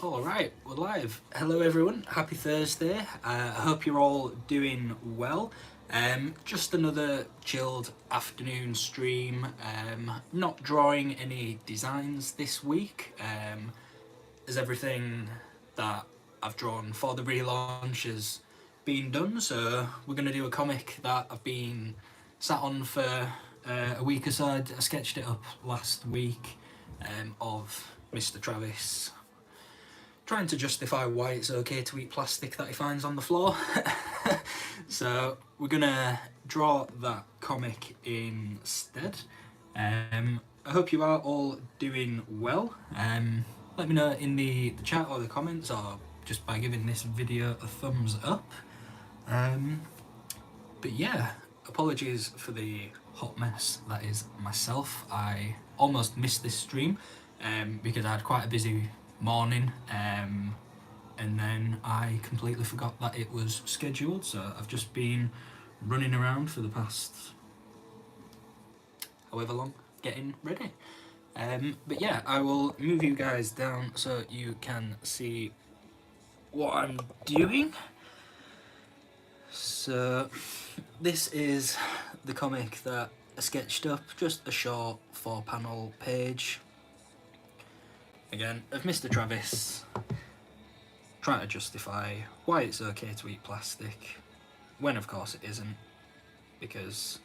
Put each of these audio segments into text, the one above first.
Alright, we're live. Hello everyone, happy Thursday. I hope you're all doing well. Just another chilled afternoon stream. Not drawing any designs this week, as everything that I've drawn for the relaunch has been done. So we're going to do a comic that I've been sat on for a week or so. I sketched it up last week of Mr. Travis trying to justify why it's okay to eat plastic that he finds on the floor. So we're gonna draw that comic instead. I hope you are all doing well. Let me know in the chat or the comments, or just by giving this video a thumbs up. But yeah, apologies for the hot mess that is myself. I almost missed this stream because I had quite a busy morning, and then I completely forgot that it was scheduled, so I've just been running around for the past however long getting ready. But yeah, I will move you guys down so you can see what I'm doing. So this is the comic that I sketched up, just a short 4-panel page, again, of Mr. Travis trying to justify why it's okay to eat plastic, when of course it isn't, because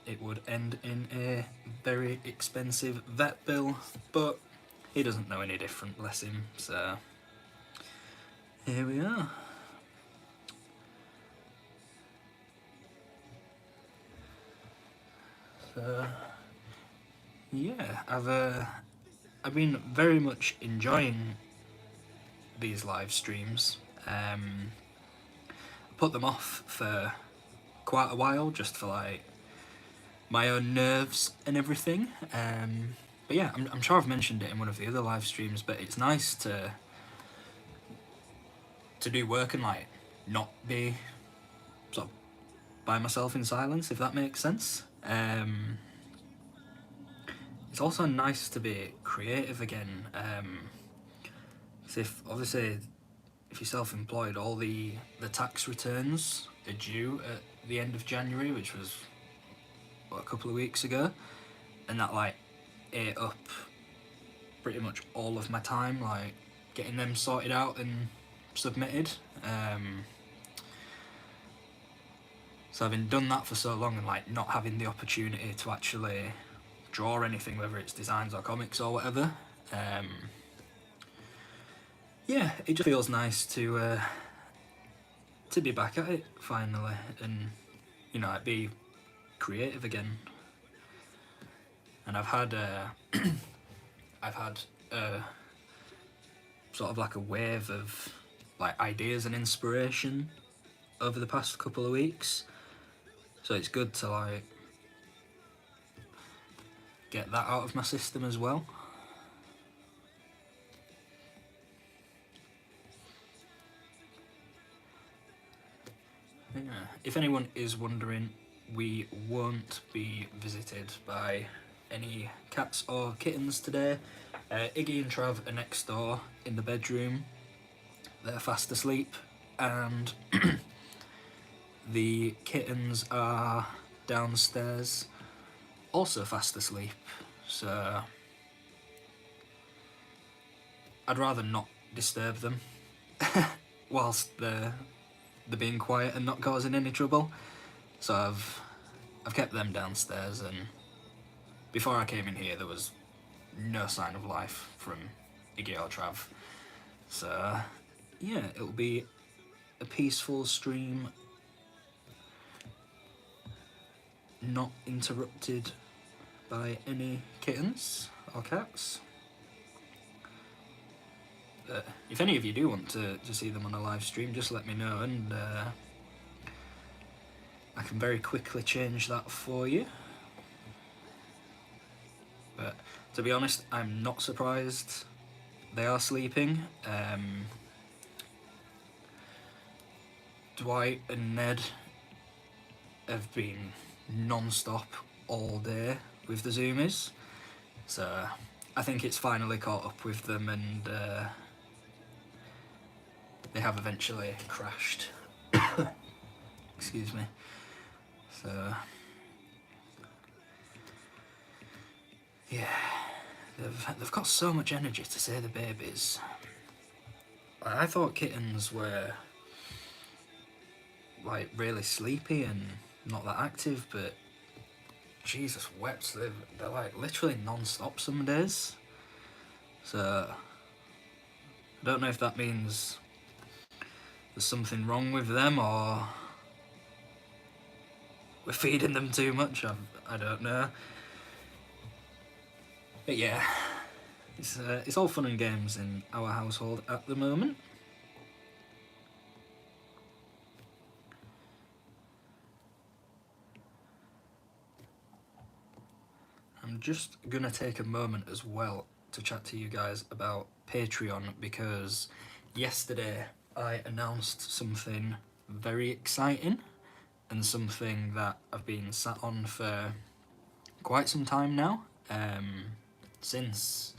it would end in a very expensive vet bill, but he doesn't know any different, bless him, so here we are. So yeah, I've been very much enjoying these live streams. I put them off for quite a while, just for like my own nerves and everything. But yeah, I'm sure I've mentioned it in one of the other live streams, but it's nice to do work and like not be sort of by myself in silence, if that makes sense. It's also nice to be creative again. So obviously if you're self-employed, all the tax returns are due at the end of January, which was a couple of weeks ago, and that like ate up pretty much all of my time, like getting them sorted out and submitted. So having done that for so long and like not having the opportunity to actually draw anything, whether it's designs or comics or whatever, yeah, it just feels nice to be back at it finally, and you know, be creative again. And I've had sort of like a wave of like ideas and inspiration over the past couple of weeks, so it's good to like get that out of my system as well. Yeah. If anyone is wondering, we won't be visited by any cats or kittens today. Iggy and Trav are next door in the bedroom. They're fast asleep, and the kittens are downstairs also fast asleep, so I'd rather not disturb them whilst they're being quiet and not causing any trouble. So I've kept them downstairs, and before I came in here there was no sign of life from Iggy or Trav. So yeah, it'll be a peaceful stream, not interrupted by any kittens or cats. If any of you do want to see them on a live stream, just let me know, and I can very quickly change that for you. But to be honest, I'm not surprised they are sleeping. Dwight and Ned have been non-stop all day with the zoomies, so I think it's finally caught up with them, and they have eventually crashed. Excuse me. So yeah, they've got so much energy, to say the babies. I thought kittens were like really sleepy and not that active, but Jesus wept, they're like literally non-stop some days. So I don't know if that means there's something wrong with them or we're feeding them too much. I don't know. But yeah, it's all fun and games in our household at the moment. I'm just gonna take a moment as well to chat to you guys about Patreon, because yesterday I announced something very exciting and something that I've been sat on for quite some time now, since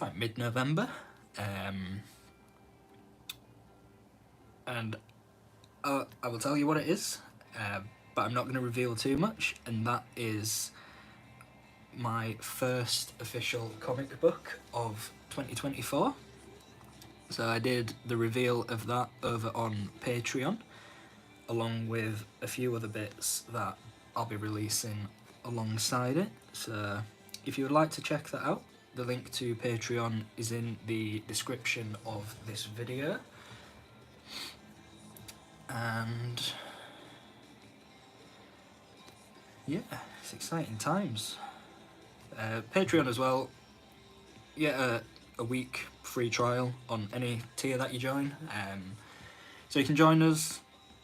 like mid-November, and I will tell you what it is, but I'm not going to reveal too much, and that is my first official comic book of 2024. So I did the reveal of that over on Patreon, along with a few other bits that I'll be releasing alongside it. So if you would like to check that out, the link to Patreon is in the description of this video. And yeah, it's exciting times. Patreon as well, yeah, a week free trial on any tier that you join. So you can join us,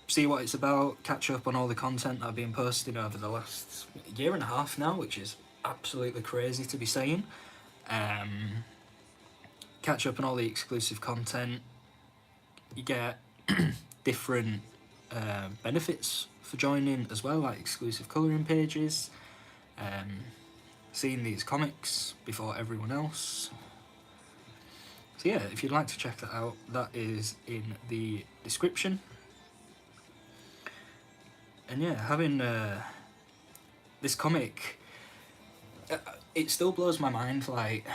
see what it's about, catch up on all the content that I've been posting over the last year and a half now, which is absolutely crazy to be saying. Catch up on all the exclusive content. You get different benefits for joining as well, like exclusive colouring pages, seeing these comics before everyone else. So yeah, if you'd like to check that out, that is in the description. And yeah, having this comic, it still blows my mind, like,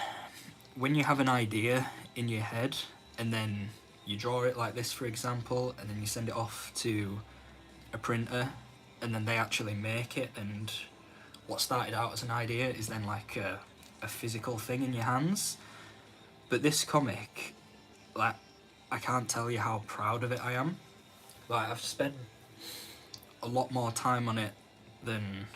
when you have an idea in your head and then you draw it like this, for example, and then you send it off to a printer and then they actually make it, and what started out as an idea is then like a physical thing in your hands. But this comic, like, I can't tell you how proud of it I am. Like, I've spent a lot more time on it than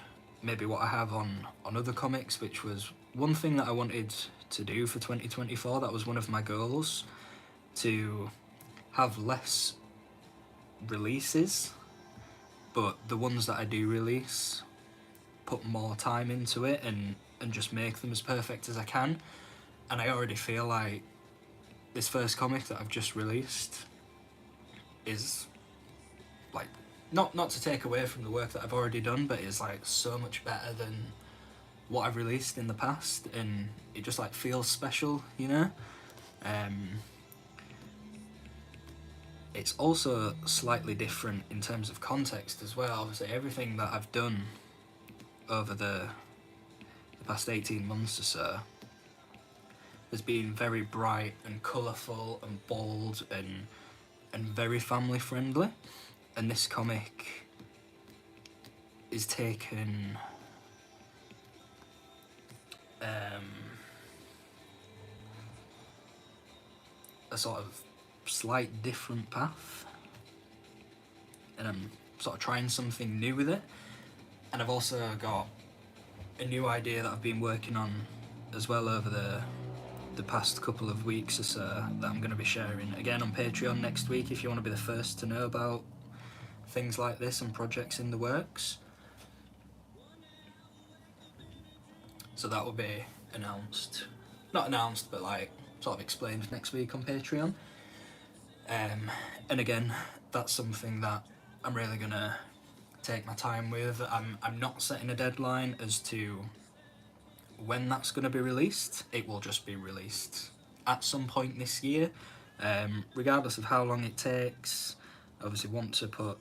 maybe what I have on other comics, which was one thing that I wanted to do for 2024. That was one of my goals, to have less releases, but the ones that I do release, put more time into it and just make them as perfect as I can. And I already feel like this first comic that I've just released is like, not to take away from the work that I've already done, but it's like so much better than what I've released in the past, and it just like feels special, you know? It's also slightly different in terms of context as well. Obviously everything that I've done over the past 18 months or so has been very bright and colourful and bold and very family friendly, and this comic is taken a sort of slight different path, and I'm sort of trying something new with it. And I've also got a new idea that I've been working on as well over the past couple of weeks or so, that I'm going to be sharing again on Patreon next week, if you want to be the first to know about things like this and projects in the works. So that will be announced, not announced, but like sort of explained next week on Patreon. And again, that's something that I'm really gonna take my time with. I'm not setting a deadline as to when that's gonna be released. It will just be released at some point this year. regardless of how long it takes. I obviously want to put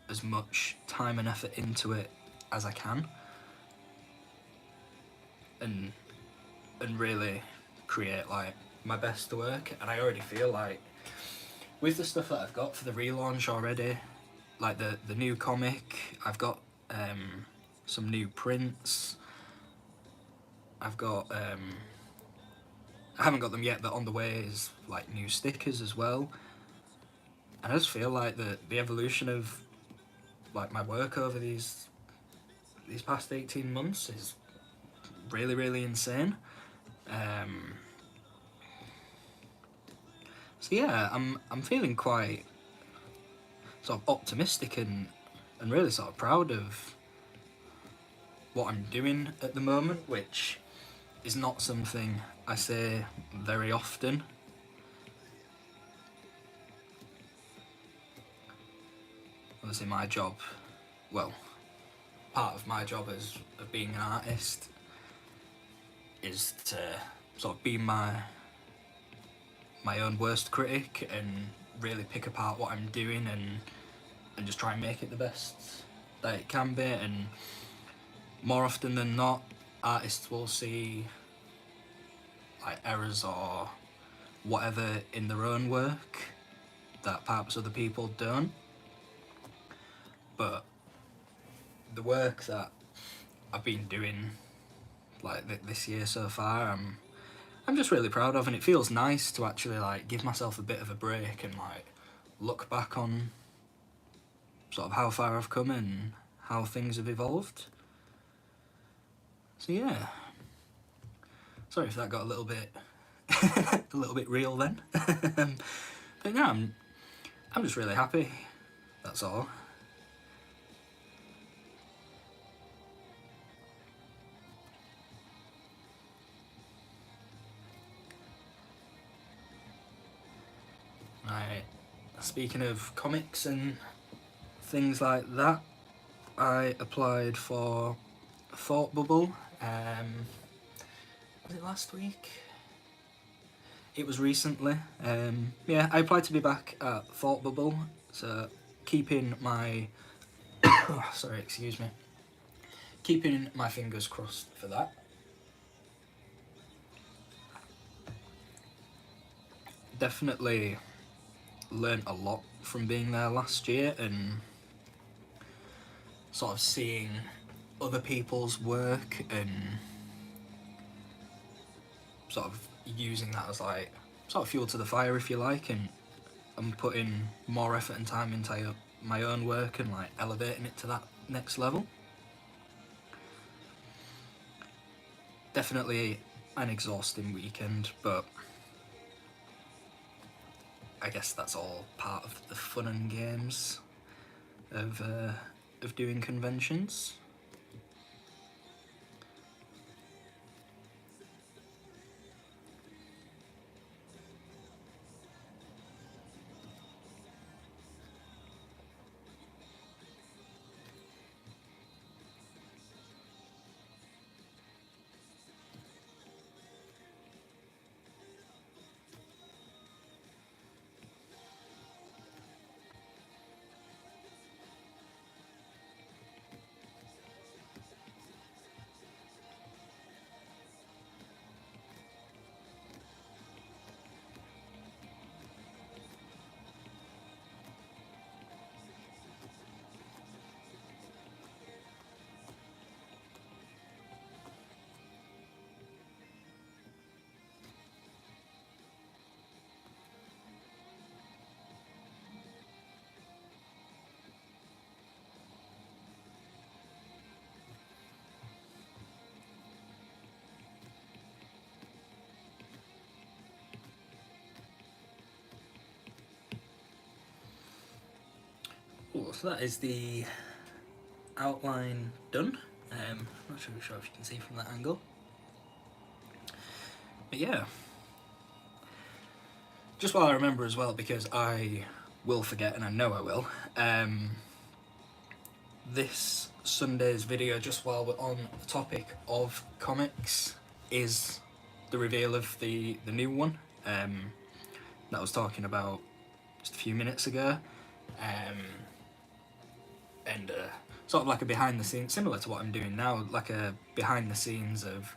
as much time and effort into it as I can, and really create like my best work. And I already feel like with the stuff that I've got for the relaunch already, like the new comic, I've got some new prints, I've got I haven't got them yet, but on the way is like new stickers as well. And I just feel like the evolution of like my work over these past 18 months is really insane. So yeah, I'm feeling quite sort of optimistic and really sort of proud of what I'm doing at the moment, which is not something I say very often. Obviously my job, well, part of my job as of being an artist is to sort of be my own worst critic and really pick apart what I'm doing and just try and make it the best that it can be. And more often than not, artists will see like errors or whatever in their own work that perhaps other people don't. But the work that I've been doing like this year so far, I'm just really proud of, and it feels nice to actually like give myself a bit of a break and like look back on sort of how far I've come and how things have evolved. So yeah, sorry if that got a little bit real then. But no, I'm just really happy, that's all. Right, speaking of comics and things like that, I applied for Thought Bubble. Was it last week? It was recently. Yeah, I applied to be back at Thought Bubble, so keeping my sorry, excuse me. Keeping my fingers crossed for that. Definitely learnt a lot from being there last year and sort of seeing other people's work and sort of using that as like sort of fuel to the fire, if you like, and I'm putting more effort and time into my own work and like elevating it to that next level. Definitely an exhausting weekend, but I guess that's all part of the fun and games of doing conventions. Cool, so that is the outline done. Not sure if you can see from that angle. But yeah, just while I remember as well, because I will forget and I know I will, this Sunday's video, just while we're on the topic of comics, is the reveal of the new one. that I was talking about just a few minutes ago, and sort of like a behind the scenes, similar to what I'm doing now, like a behind the scenes of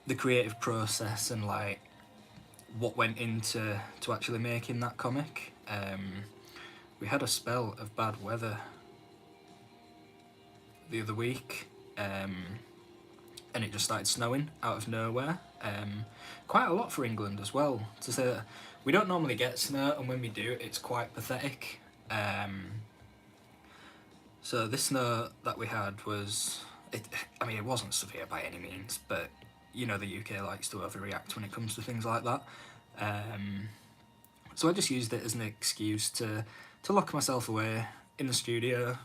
the creative process and like what went into actually making that comic. We had a spell of bad weather the other week, and it just started snowing out of nowhere. Quite a lot for England as well. To say that we don't normally get snow, and when we do, it's quite pathetic. So this snow that we had was, I mean, it wasn't severe by any means, but you know the UK likes to overreact when it comes to things like that. So I just used it as an excuse to lock myself away in the studio,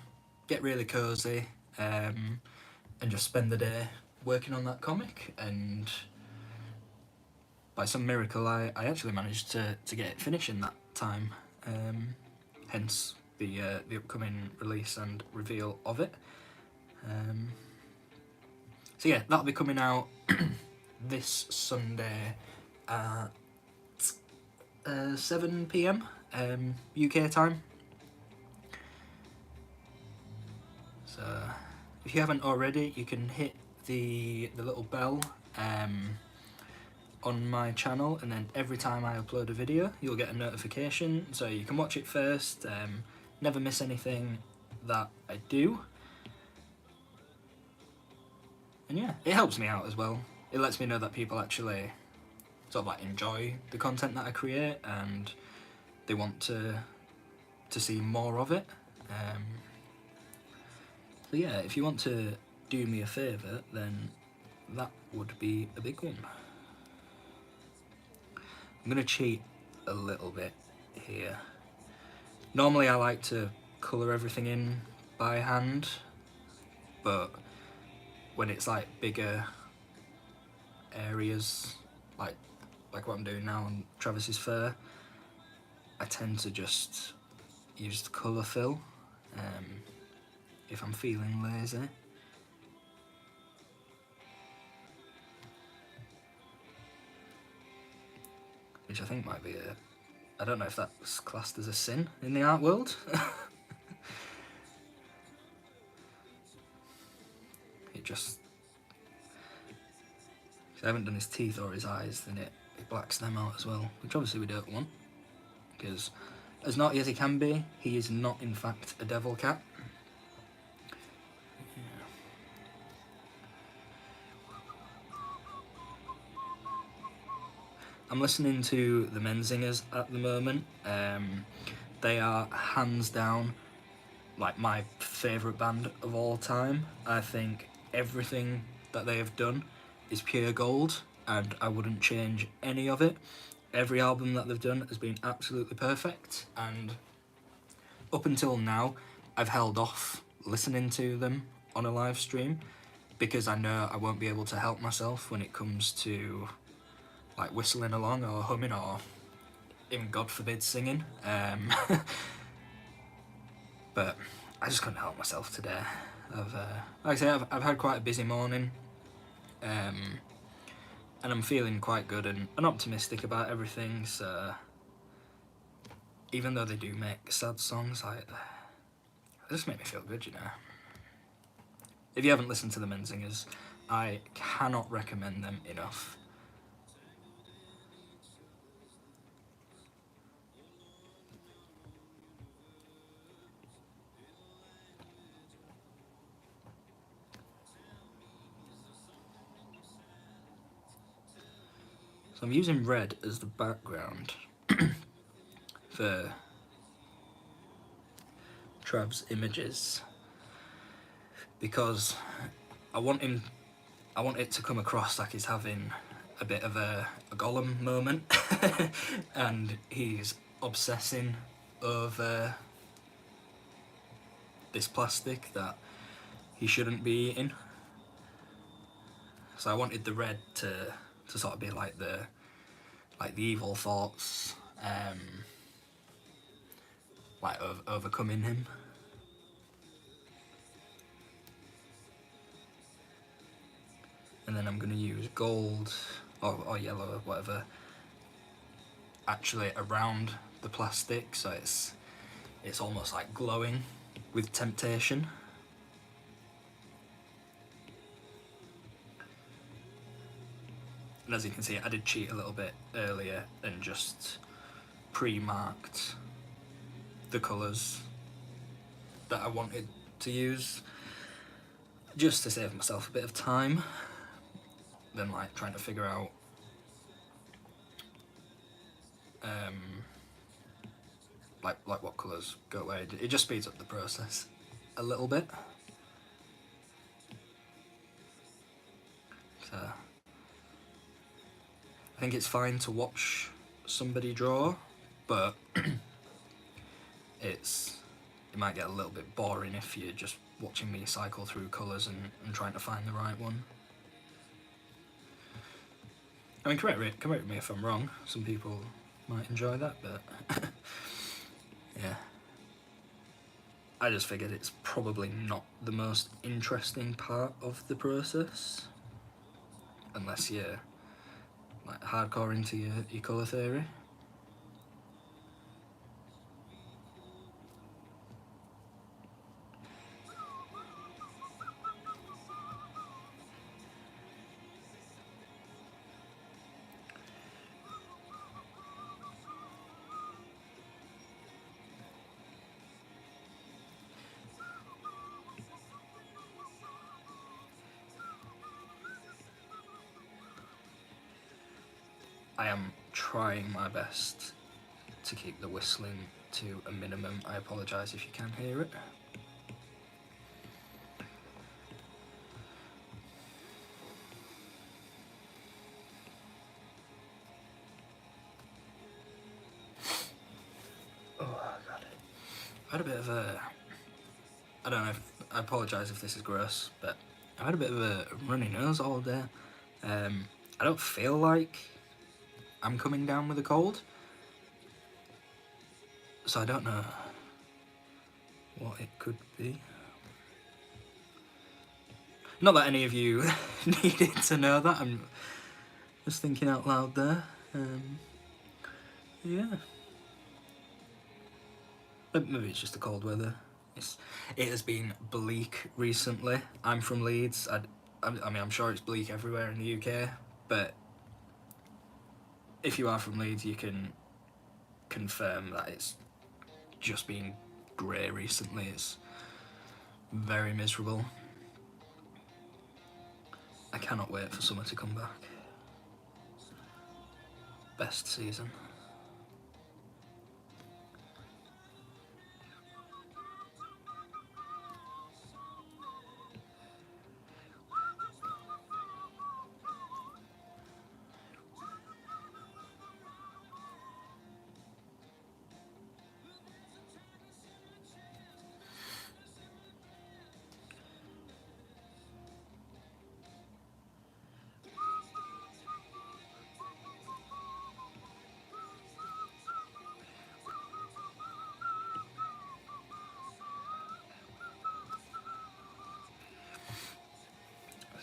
get really cosy, and just spend the day working on that comic. And by some miracle, I actually managed to get it finished in that time. Hence the upcoming release and reveal of it. So yeah, that'll be coming out this Sunday at 7 PM UK time. So if you haven't already, you can hit the little bell on my channel, and then every time I upload a video you'll get a notification, so you can watch it first, never miss anything that I do. And yeah, it helps me out as well. It lets me know that people actually sort of like enjoy the content that I create and they want to see more of it. So yeah, if you want to do me a favour, then that would be a big one. I'm going to cheat a little bit here. Normally I like to colour everything in by hand, but when it's like bigger areas, like what I'm doing now on Travis's Fair, I tend to just use the colour fill if I'm feeling lazy. Which I think might be I don't know if that's classed as a sin in the art world. It just, if I haven't done his teeth or his eyes, then it blacks them out as well, which obviously we don't want, because as naughty as he can be, he is not in fact a devil cat. I'm listening to the Menzingers at the moment. They are hands down like my favourite band of all time. I think everything that they have done is pure gold, and I wouldn't change any of it. Every album that they've done has been absolutely perfect, and up until now I've held off listening to them on a live stream because I know I won't be able to help myself when it comes to like whistling along or humming or even God forbid singing. But I just couldn't help myself today. Like I say, I've had quite a busy morning, and I'm feeling quite good and optimistic about everything. So even though they do make sad songs, they just make me feel good, you know. If you haven't listened to the Menzingers, I cannot recommend them enough. So I'm using red as the background for Trav's images because I want it to come across like he's having a bit of a Gollum moment and he's obsessing over this plastic that he shouldn't be eating. So I wanted the red to sort of be like the evil thoughts, like overcoming him. And then I'm going to use gold or yellow or whatever actually around the plastic, so it's almost like glowing with temptation. And as you can see, I did cheat a little bit earlier and just pre-marked the colours that I wanted to use, just to save myself a bit of time than like trying to figure out like what colours go where. It just speeds up the process a little bit. So I think it's fine to watch somebody draw, but it might get a little bit boring if you're just watching me cycle through colours and trying to find the right one. I mean, correct me if I'm wrong, some people might enjoy that, but yeah. I just figured it's probably not the most interesting part of the process, unless you're like hardcore into your colour theory. I am trying my best to keep the whistling to a minimum. I apologise if you can hear it. Oh god. I had a bit of a... I don't know, I apologise if this is gross, but I had a bit of a runny nose all day. I don't feel like I'm coming down with a cold, so I don't know what it could be. Not that any of you needed to know that, I'm just thinking out loud there. Yeah. Maybe it's just the cold weather. It has been bleak recently. I'm from Leeds. I mean, I'm sure it's bleak everywhere in the UK, but if you are from Leeds, you can confirm that it's just been grey recently. It's very miserable. I cannot wait for summer to come back. Best season.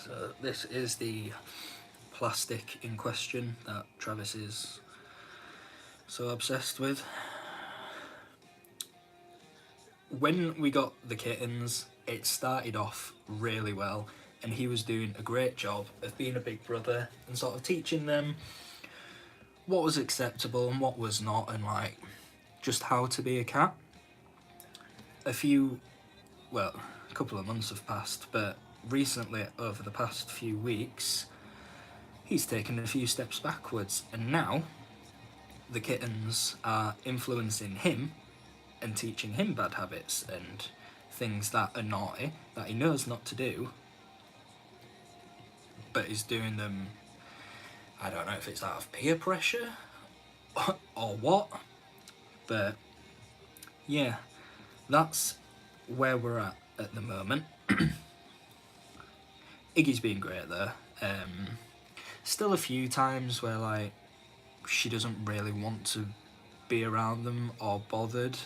So this is the plastic in question that Travis is so obsessed with. When we got the kittens, it started off really well, and he was doing a great job of being a big brother and sort of teaching them what was acceptable and what was not, and like just how to be a cat. A couple of months have passed, but recently, over the past few weeks, he's taken a few steps backwards, and now the kittens are influencing him and teaching him bad habits and things that are naughty, that he knows not to do, but he's doing them, I don't know if it's out of peer pressure or what, but yeah, that's where we're at the moment. Iggy's been great though. Still a few times where like she doesn't really want to be around them or bothered,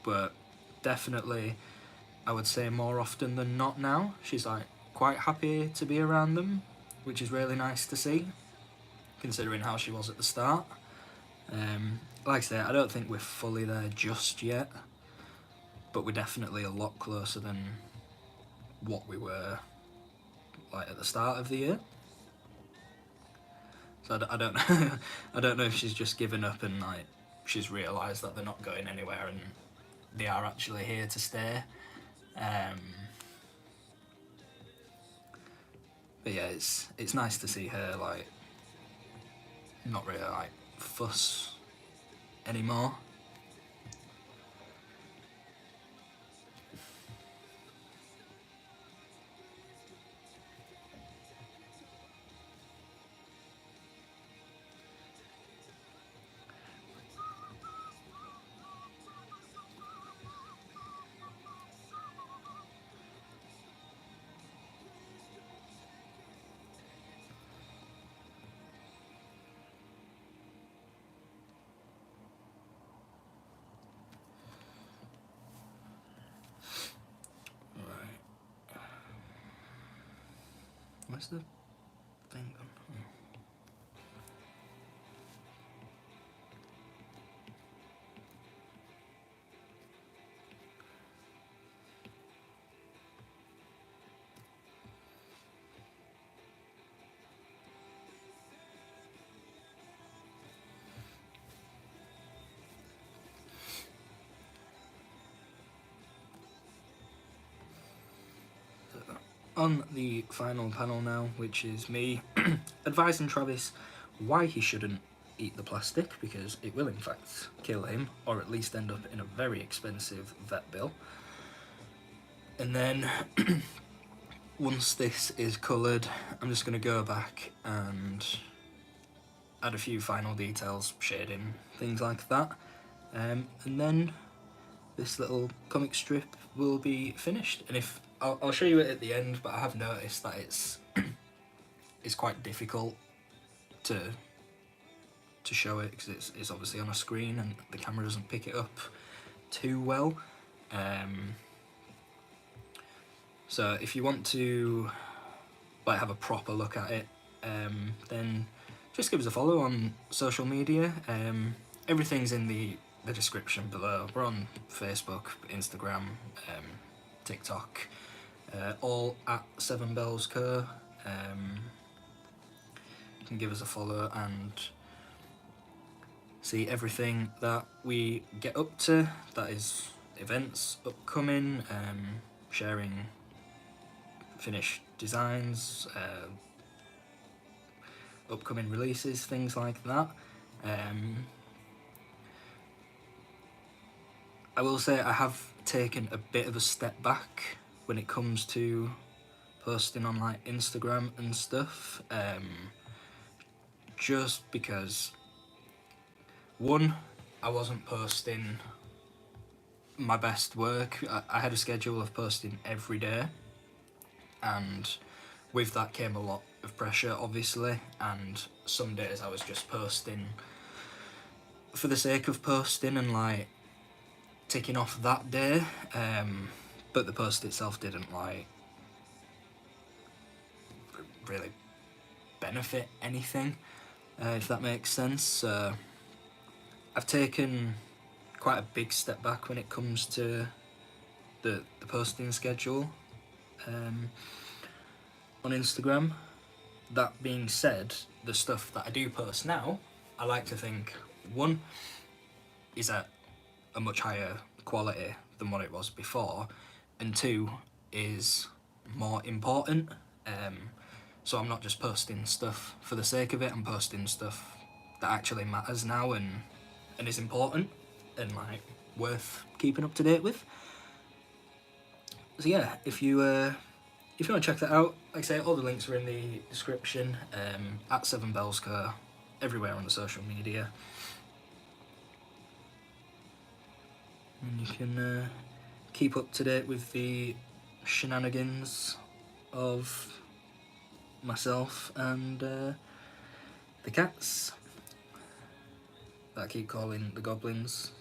but definitely I would say more often than not now she's like quite happy to be around them, which is really nice to see considering how she was at the start. Like I say, I don't think we're fully there just yet, but we're definitely a lot closer than what we were like at the start of the year. So I don't know. I don't know if she's just given up and like she's realised that they're not going anywhere and they are actually here to stay. But yeah, it's nice to see her like not really like fuss anymore. Where's the thing gone? Oh. On the final panel now, which is me advising Travis why he shouldn't eat the plastic, because it will in fact kill him, or at least end up in a very expensive vet bill. And then once this is coloured, I'm just going to go back and add a few final details, shading, things like that. And then this little comic strip will be finished. And if I'll show you it at the end, but I have noticed that it's quite difficult to show it because it's obviously on a screen and the camera doesn't pick it up too well. So if you want to like have a proper look at it, then just give us a follow on social media. Everything's in the description below. We're on Facebook, Instagram, TikTok, all at 7 Bells Co. You can give us a follow and see everything that we get up to, that is events upcoming, sharing finished designs, upcoming releases, things like that. I will say I have taken a bit of a step back when it comes to posting on like Instagram and stuff, just because one, I wasn't posting my best work. I had a schedule of posting every day, and with that came a lot of pressure obviously, and some days I was just posting for the sake of posting and like ticking off that day, but the post itself didn't like really benefit anything, if that makes sense. So I've taken quite a big step back when it comes to the posting schedule on Instagram. That being said, the stuff that I do post now, I like to think, one, is at a much higher quality than what it was before, and two, is more important. So I'm not just posting stuff for the sake of it, I'm posting stuff that actually matters now and is important and like worth keeping up to date with. So yeah, if you want to check that out, like I say, all the links are in the description, at 7 Bells Co, everywhere on the social media. And you can keep up to date with the shenanigans of myself and the cats that I keep calling the goblins.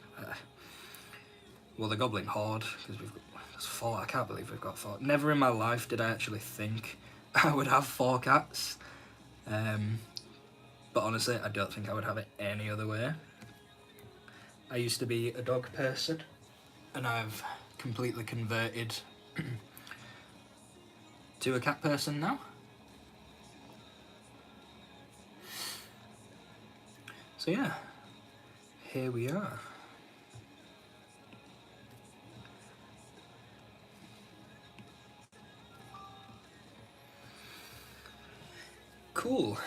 Well, the goblin horde, because we've got 4. I can't believe we've got 4. Never in my life did I actually think I would have 4 cats. But honestly, I don't think I would have it any other way. I used to be a dog person, and I've completely converted to a cat person now. So yeah, here we are. Cool.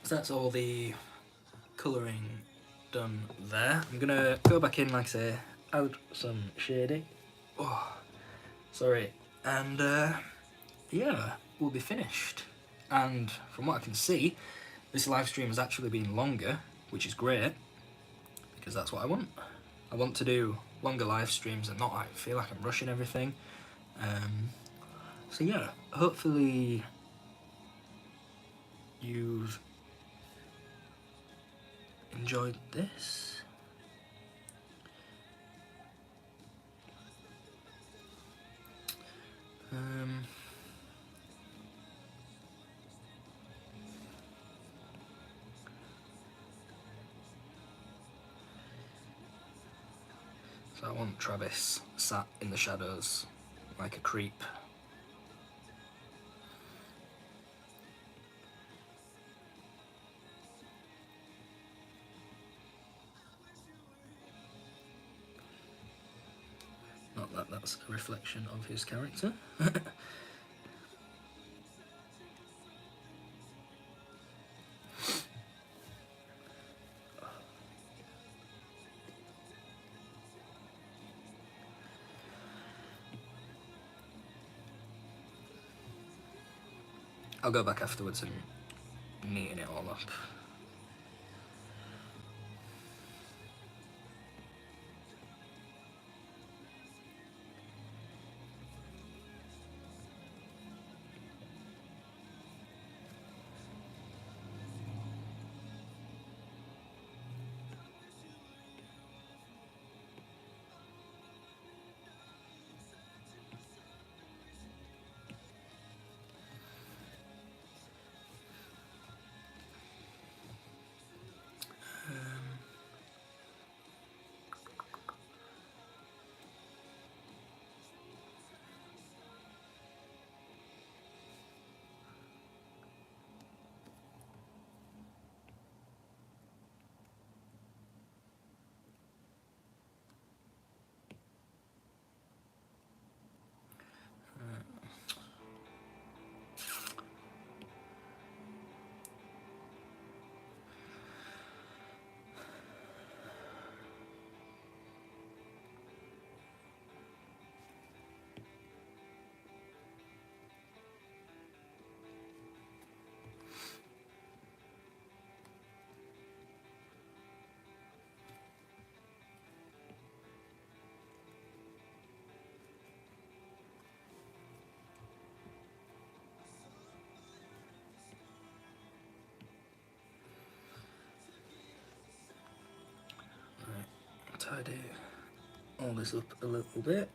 So that's all the colouring done there. I'm gonna go back in, like I say, add some shading. Oh, sorry. And yeah, we'll be finished. And from what I can see, this live stream has actually been longer, which is great, because that's what I want. I want to do longer live streams and not like feel like I'm rushing everything. So yeah, hopefully you've enjoyed this. So I want Travis sat in the shadows like a creep. Not that that's a reflection of his character. I'll go back afterwards and neaten it all up. Tidy all this up a little bit.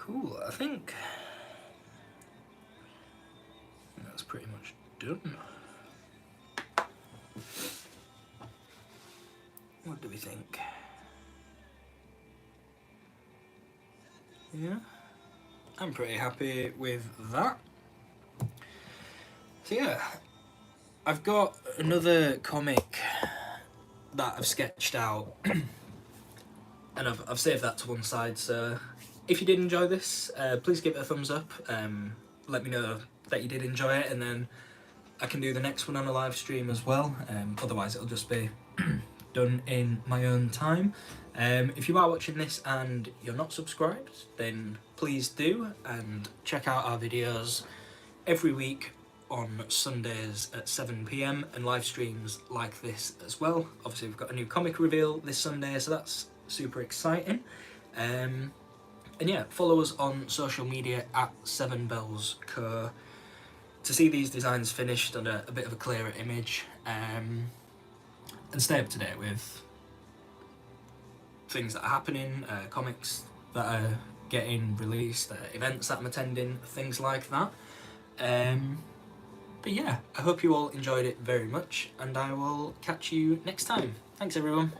Cool, I think that's pretty much done. What do we think? Yeah? I'm pretty happy with that. So yeah, I've got another comic that I've sketched out and I've saved that to one side, so if you did enjoy this, please give it a thumbs up. Let me know that you did enjoy it, and then I can do the next one on a live stream as well. Otherwise it'll just be done in my own time. If you are watching this and you're not subscribed, then please do, and check out our videos every week on Sundays at 7 PM and live streams like this as well. Obviously we've got a new comic reveal this Sunday, so that's super exciting. And yeah, follow us on social media at 7bellsco to see these designs finished on a bit of a clearer image, and stay up to date with things that are happening, comics that are getting released, events that I'm attending, things like that. But yeah, I hope you all enjoyed it very much, and I will catch you next time. Thanks everyone.